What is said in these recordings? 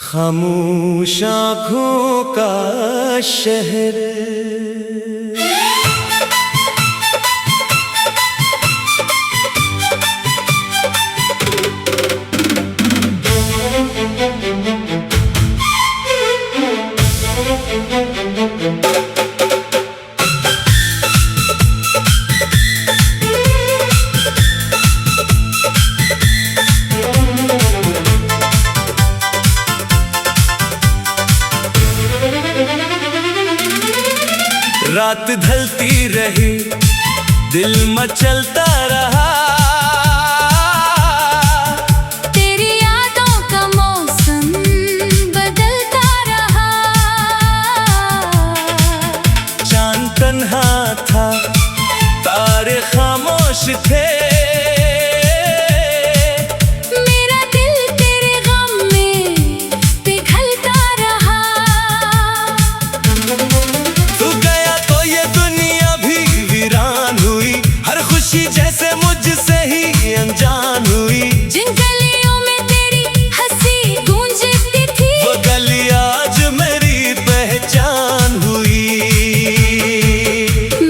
खामोश आँखों का शहर। रात ढलती रही, दिल मचलता रहा, तेरी यादों का मौसम बदलता रहा। चांद तन्हा था, तारे खामोश थे, मेरा दिल तेरे गम में पिघलता रहा। जैसे मुझसे ही अनजान हुई, जिन गलियों में तेरी हंसी गूंजती थी, वो गली आज मेरी पहचान हुई।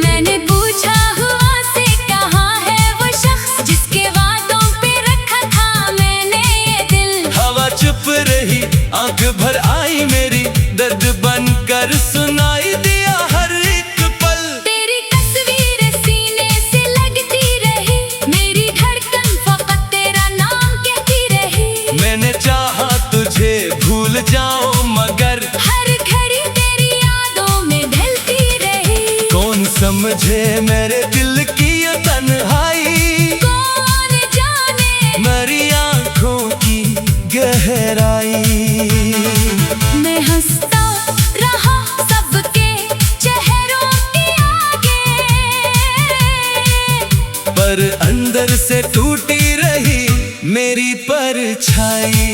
मैंने पूछा हुआ से कहाँ है वो शख्स जिसके वादों पे रखा था मैंने ये दिल। हवा चुप रही, आंख भर आई मेरी, दर्द बनकर सुनाई दिया हर एक पल। तेरी तस्वीर सीने से लगती रही, मेरी धड़कन फकत तेरा नाम कहती रही। मैंने चाहा तुझे भूल जाऊं मगर हर घड़ी तेरी यादों में ढलती रही। कौन समझे मेरे दिल की ये तन्हाई, कौन जाने मेरी आंखों की गहराई। मैं हंसता रहा सबके चेहरों के आगे, पर अंदर से टूटी रही मेरी परछाई।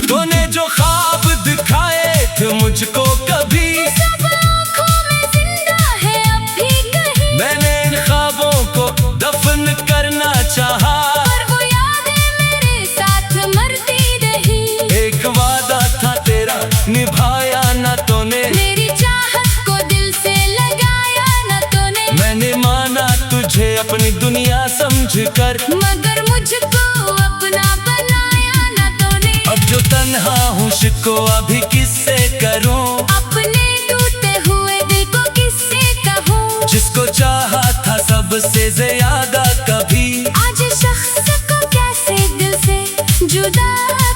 तूने जो ख्वाब दिखाए थे मुझको कभी, सब आँखों में जिंदा है अब भी कहीं। मैंने इन ख्वाबों को दफन करना चाहा, पर वो यादें मेरे साथ मरती रही। एक वादा था तेरा निभाया ना तूने, मेरी चाहत को दिल से लगाया न तूने। मैंने माना तुझे अपनी दुनिया समझकर, मगर मुझको अपना बनाया न तूने। अब जो तन्हा हूँ शिको अभी किससे करूं, अपने टूटे हुए दिल को किससे कहूँ। जिसको चाहा था सबसे ज्यादा कभी, आज शख्स को कैसे दिल से जुदा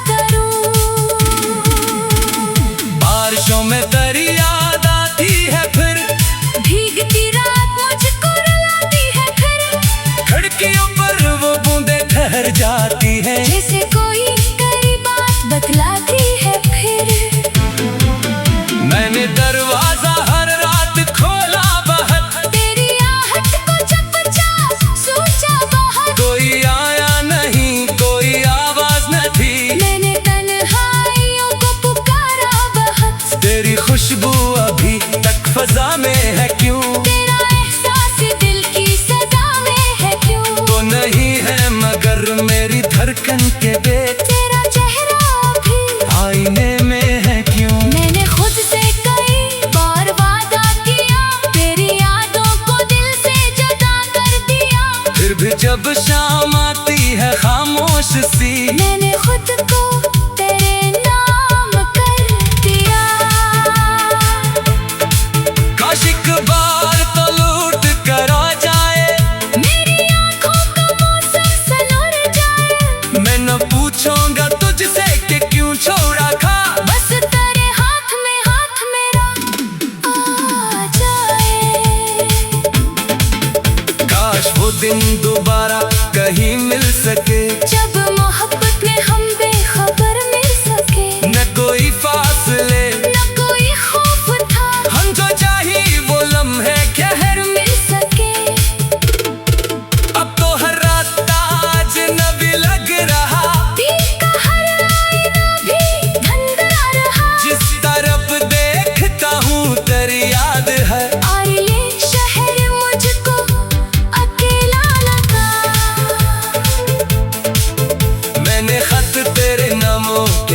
करूँ। बारिशों में तेरी याद आती है फिर, भीगती रात मुझको रुलाती है फिर। खिड़कियों पर वो बूंदें ठहर जाती हैं, जैसे कोई करी बात बतलाती है फिर। मैंने दरवाजा हर रात खोला बहुत, तेरी आहट को चुपचाप सोचा बाहर। कोई आया नहीं, कोई आवाज न थी, मैंने तन्हाइयों को पुकारा बहुत। तेरी खुशबू अभी तक फजा में है क्यों, तेरा एहसास दिल की सदा में है क्यों। तो नहीं है मगर मेरी धड़कन के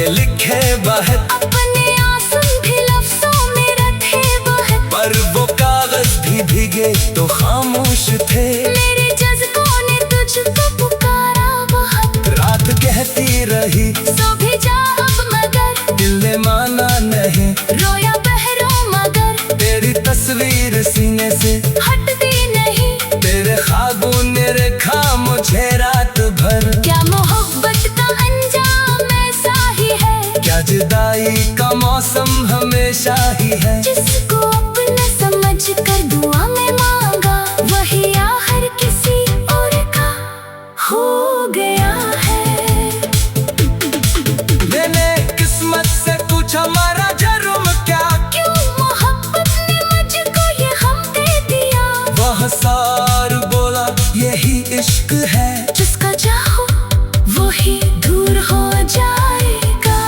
के लिखे बहत, अपने आंसू भी लफ्जों में रखे बहत, पर वो कागज भी भीगे तो खामोश थे। मेरे जज्बों ने तुझको पुकारा बहुत, रात कहती रही सो भी जा अब मगर, दिल ने माना नहीं, रोया बहरों मगर, तेरी तस्वीर सीने से हटती नहीं। तेरे ख्वाबों ने रखा मुझे रात भर। क्या मोहब्बत का अंजाम ऐसा ही है, क्या जुदाई का मौसम हमेशा ही है। जिसको अपना समझ कर दुआ में मांगा, वही आखिर किसी और का हो गया है। मैंने किस्मत से पूछा मारा जुर्म क्या, क्यों मोहब्बत ने मुझको ये गम दे दिया। वह सार बोला यही इश्क है, जिसका चाहो वही दूर हो जाएगा।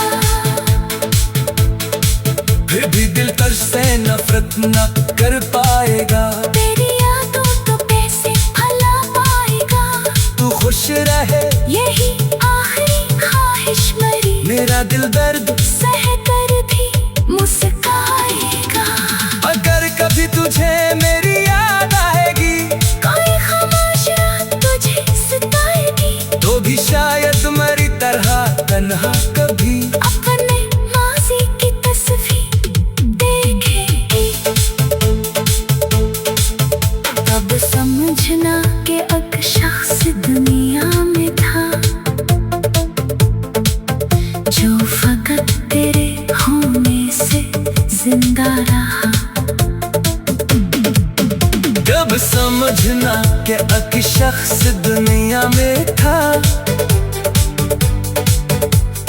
फिर भी दिल तरस से नफरत न कर पाएगा। तेरी यादों तो कैसे भला पाएगा, तू खुश रहे यही आखिरी ख्वाहिश मेरी। मेरा दिल दर्द सह कर भी मुस्काएगा। अगर कभी तुझे मेरी याद आएगी, कोई खामोश रात तुझे सताएगी, तो भी शायद मेरी तरह तन्हा कभी अपने माजी की तस्वीर देखेगी। तब समझना कि एक शख्स दुनिया में था, जो फकत तेरे होने से जिंदा रहा। जब समझना कि एक शख्स दुनिया में था,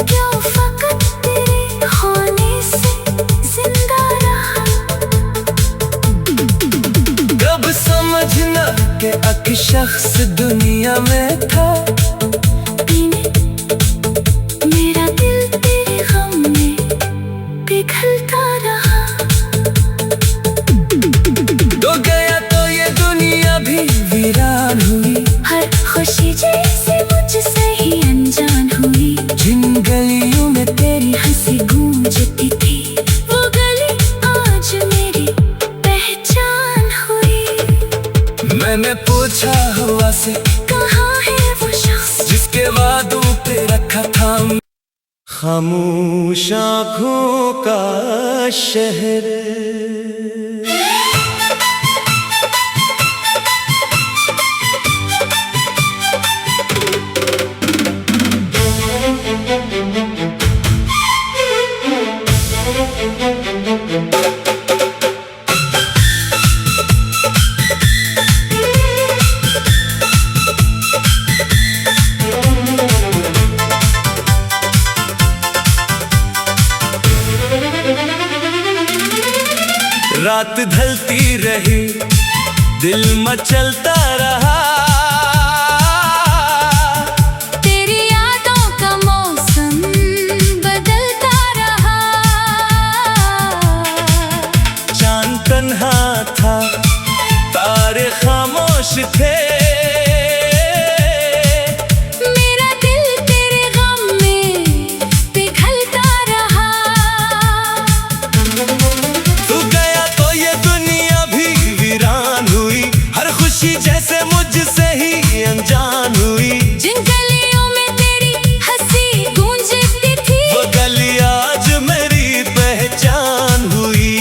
जो फकत तेरे होने से जिंदा रहा। जब समझना कि एक शख्स दुनिया में था, पीने मेरा दिल तेरे गम में पिघलता रहा। तो गया तो ये दुनिया भी वीरान हुई, हर खुशी जैसे मुझसे ही अनजान हुई। जिन गलियों में तेरी हंसी गूंजती थी, वो गली आज मेरी पहचान हुई। मैंने पूछा हवा से कहाँ है वो शख्स, जिसके वादों पे रखा था खामोश आँखों का शहर। रात ढलती रही, दिल मचलता रहा, तेरी यादों का मौसम बदलता रहा। चांद तन्हा था, तारे खामोश थे, मेरा दिल तेरे गम में पिघलता रहा। तू गया तो ये दुनिया भी वीरान हुई, हर खुशी जैसे मुझसे ही अनजान हुई। जिन गलियों में तेरी हंसी गूंजती थी, वो गली आज मेरी पहचान हुई।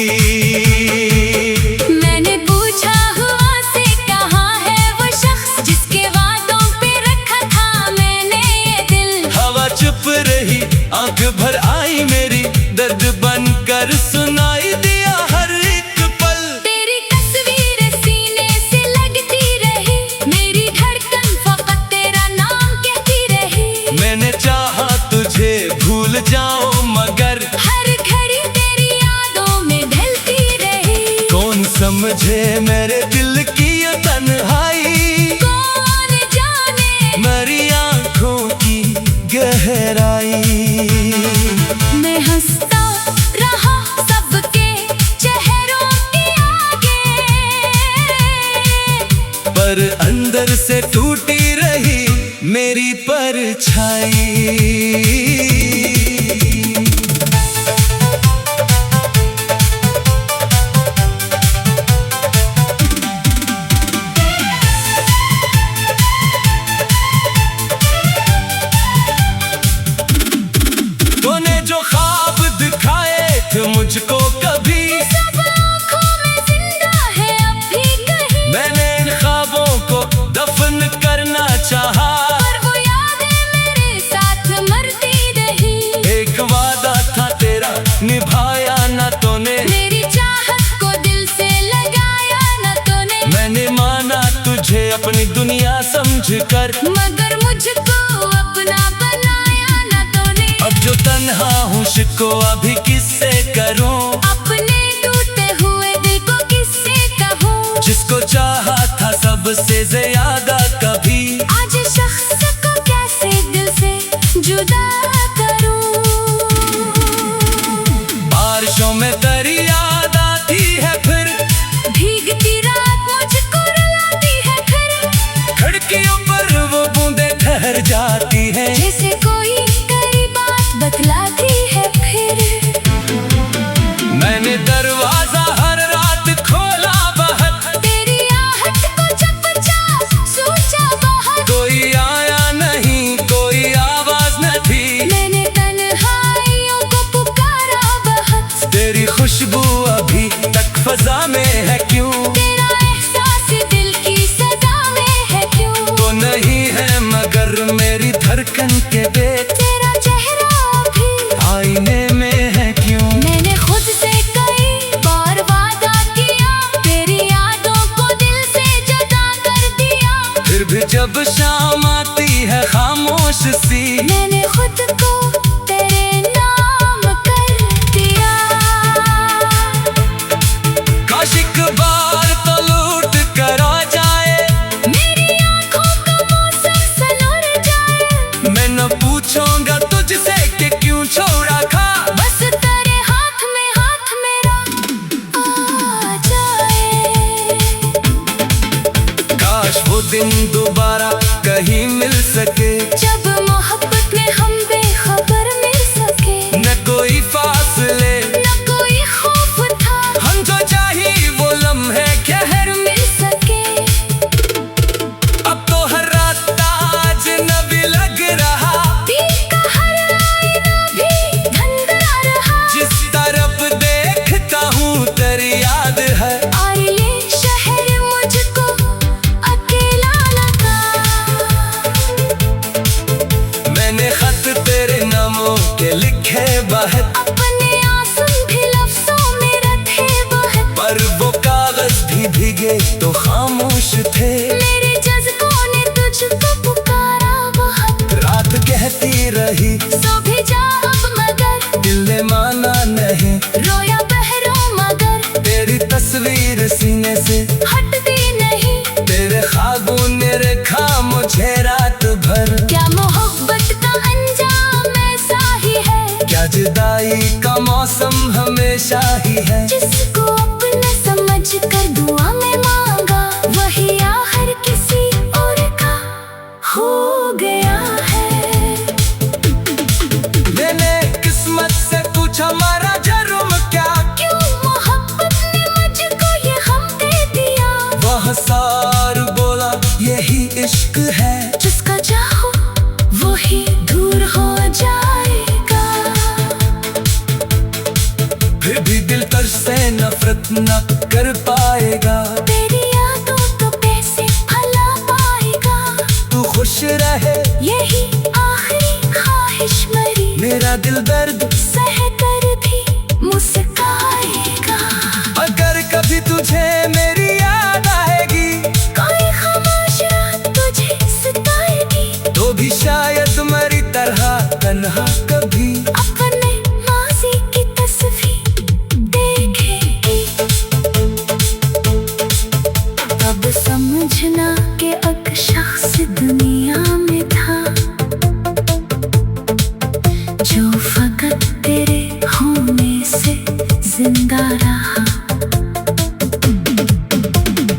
मैंने पूछा हुआ से कहाँ है वो शख्स, जिसके वादों पे रखा था मैंने ये दिल। हवा चुप रही, आंख भर आई मेरी, दर्द बनकर सुनाई दिया हर एक पल। तेरी तस्वीर सीने से लगती रही, मेरी धड़कन फकत तेरा नाम कहती रही। मैंने चाहा तुझे भूल जाऊं मगर हर घड़ी तेरी यादों में ढलती रही। कौन समझे मेरे दिल की ये तन्हाई, कौन जाने मेरी आंखों की गहराई। मैं हंसता रहा सबके चेहरों के आगे, पर अंदर से टूटी रही मेरी परछाई। को अभी किससे करूं, अपने टूटे हुए दिल को किससे कहूँ। जिसको चाहा था सबसे ज्यादा कभी, आज शख्स को कैसे दिल से जुदा करूँ। बारिशों में तेरी याद आती है, फिर भीगती रात मुझको रुलाती है, फिर खिड़कियों पर वो बूंदें ठहर जाती है, जैसे कोई करी बात बतलाती है। फिर मैंने दरवाजा हर रात खोला बहुत, तेरी आहट को चुपचाप सोचा बाहर। कोई आया नहीं, कोई आवाज न थी, मैंने तन्हाइयों को पुकारा बहुत। तेरी खुशबू अभी तक फजा में है क्यों, तेरा एहसास दिल की सदा में है क्यों। तो नहीं है मगर मेरी धड़कन के बेट, तेरा चेहरा भी आईने में है क्यों। मैंने खुद से कई बार वादा किया, तेरी यादों को दिल से जुदा कर दिया। फिर भी जब शाम आती है खामोश सी, मैंने खुद को तेरे नाम कर दिया। काश एक बार तो लूट कर आ जाए, मेरी आंखों का मौसम सलोर जाए। मैं न पूछूंगा तुझसे कि क्यों छोड़ा खा, बस तेरे हाथ में हाथ मेरा आ जाए। काश वो दिन दोबारा कहीं मिल सके, जब मोहब्बत में हम बेखबर मिल सके। न कोई फासले, न कोई खौफ था, हम जो चाही वो लम्हे खैर मिल सके। अब तो हर रात ताज नबी लग रहा, दिल का हर आईना भी धंधला रहा। जिस तरफ देखता हूँ तेरी याद है, और ये शहर मुझको अकेला लगा। मैंने खत तेरे नामों के लिखे बहुत, अपने आंसू भी लफ्जों में रखे बहुत। पर वो कागज भी भीगे तो खामोश थे, मेरे जज्बों ने तुझको पुकारा बहुत। रात कहती रही सो भी जा अब मगर, दिल ने माना नहीं, रोया बहरों मगर तेरी तस्वीर सीने से हटती नहीं। तेरे ख्वाबों ने रखा मुझे रात भर, क्या मोहब्बत का अंजाम ऐसा ही है, क्या जुदाई का मौसम हमेशा ही है। जिसको अपना समझ कर दुआ में मांगा, वही आखिर किसी और का हो गया है। मैंने किस्मत से पूछा मारा जुर्म क्या, क्यों मोहब्बत ने मुझको ये गम दे दिया। वह सार बोला यही इश्क है, जिसका चाहो वही दूर हो जाएगा। फिर भी दिल तर से नफरत न कर पाएगा, तेरी यादों को कैसे भुला पाएगा। तू खुश रहे यही आखिरी ख्वाहिश मेरी, मेरा दिल दर्द सह कर भी मुस्काएगा। अगर कभी तुझे मेरी याद आएगी, कोई खामोश रात तुझे सताएगी, तो भी शायद मेरी तरह तन्हा कभी अपने माजी की तस्वीर देखेगी। तब समझना कि एक शख्स दुनिया में था, जो फकत तेरे होने से जिंदा रहा।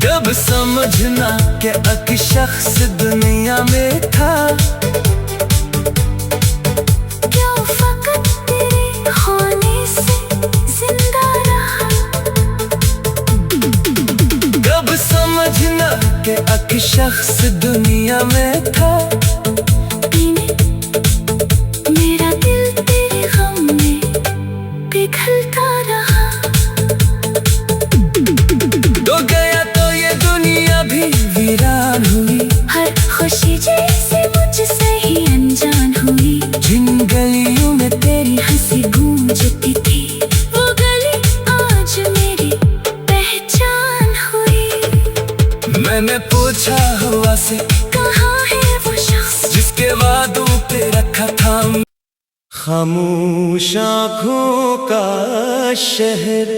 जब समझना कि एक शख्स दुनिया में था, क्यों फकत तेरे होने से जिंदा रहा। जब समझना कि एक शख्स दुनिया में था, मेरा दिल तेरे गम में पिघलता रहा। तो गया तो ये दुनिया भी वीरान हुई, हर खुशी जैसे मुझसे खामोश आँखों का शहर।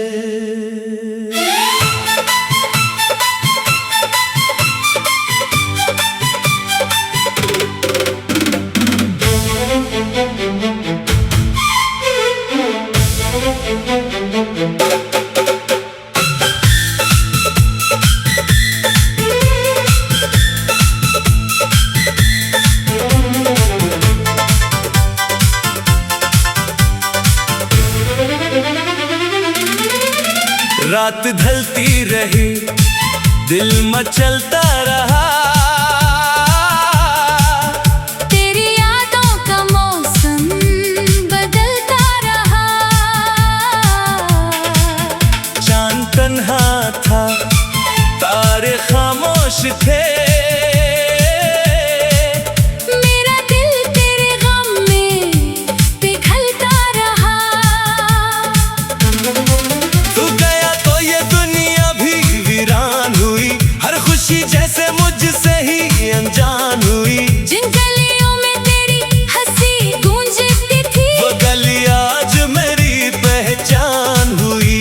रात ढलती रही, दिल मचलता रहा, तेरी यादों का मौसम बदलता रहा। चांद तन्हा था, तारे खामोश थे, मेरा दिल तेरे गम में पिघलता रहा। तू गया तो ये दुनिया भी वीरान हुई, हर खुशी जैसे मुझसे ही अनजान हुई। जिन गलियों में तेरी हंसी गूंजती थी, वो गली आज मेरी पहचान हुई।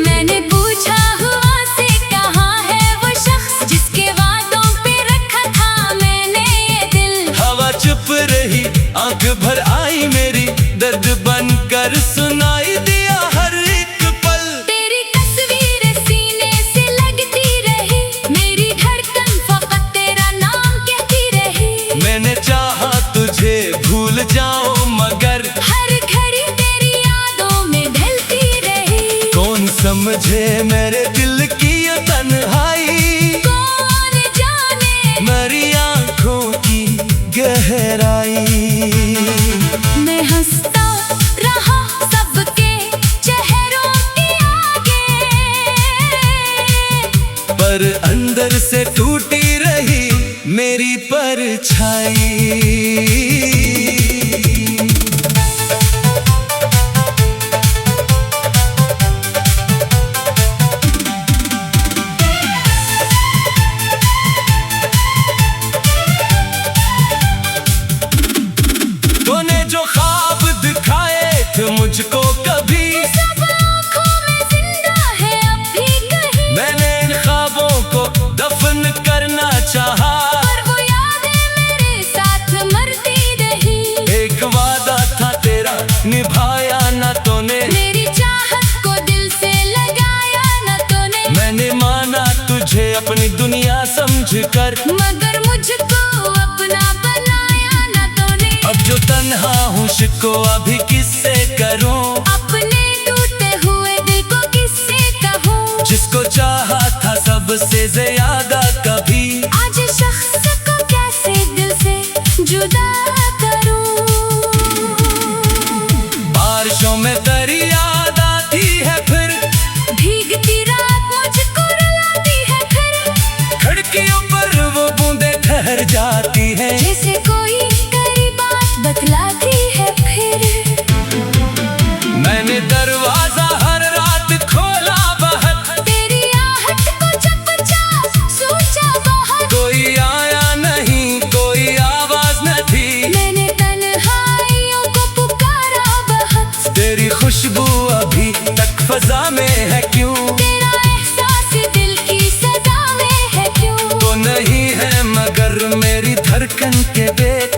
मैंने पूछा हुआ से कहाँ है वो शख्स जिसके वादों पे रखा था मैंने ये दिल। हवा चुप रही, आंख भर आई मेरी, दर्द बनकर सुनाई दिया हर एक पल। तेरी तस्वीर सीने से लगती रही, मेरी धड़कन फकत तेरा नाम कहती रही। मैंने चाहा तुझे भूल जाऊं मगर हर घड़ी तेरी यादों में ढलती रही। कौन समझे मेरे दिल की ये तन्हाई, कौन जाने मेरी आंखों की गहराई। मैं हंसता रहा सबके चेहरों के आगे, पर अंदर से टूटी रही मेरी परछाई। तूने जो ख्वाब दिखाए थे मुझको कभी, सब आँखों में जिंदा है अब भी कहीं। मैंने इन ख्वाबों को दफन करना चाहा, पर वो यादें मेरे साथ मरती रही। एक वादा था तेरा निभाया ना तूने, मेरी चाहत को दिल से लगाया न तूने। मैंने माना तुझे अपनी दुनिया समझकर, मगर मुझको अपना बनाया न तूने। अब जो तन्हा हूँ शिकवा अभी किससे करूं, अपने टूटे हुए दिल को किससे कहूँ। जिसको चाहा था सबसे ज्यादा कभी, आज शख्स को कैसे दिल से जुदा करूँ। बारिशों में तेरी याद आती है फिर, भीगती रात मुझको रुलाती है फिर। खिड़कियों पर वो बूंदे ठहर जाती है, जैसे कोई करी बात बतलाती है फिर। मैंने दरवाजा हर रात खोला बहुत, तेरी आहट को चुपचाप सोचा बहुत। कोई आया नहीं, कोई आवाज न थी, मैंने तन्हाइयों को पुकारा बहुत। तेरी खुशबू अभी तक फजा में है क्यों, तेरा एहसास दिल की सदा में है क्यों। तो नहीं है मगर मेरी धड़कन के बेटे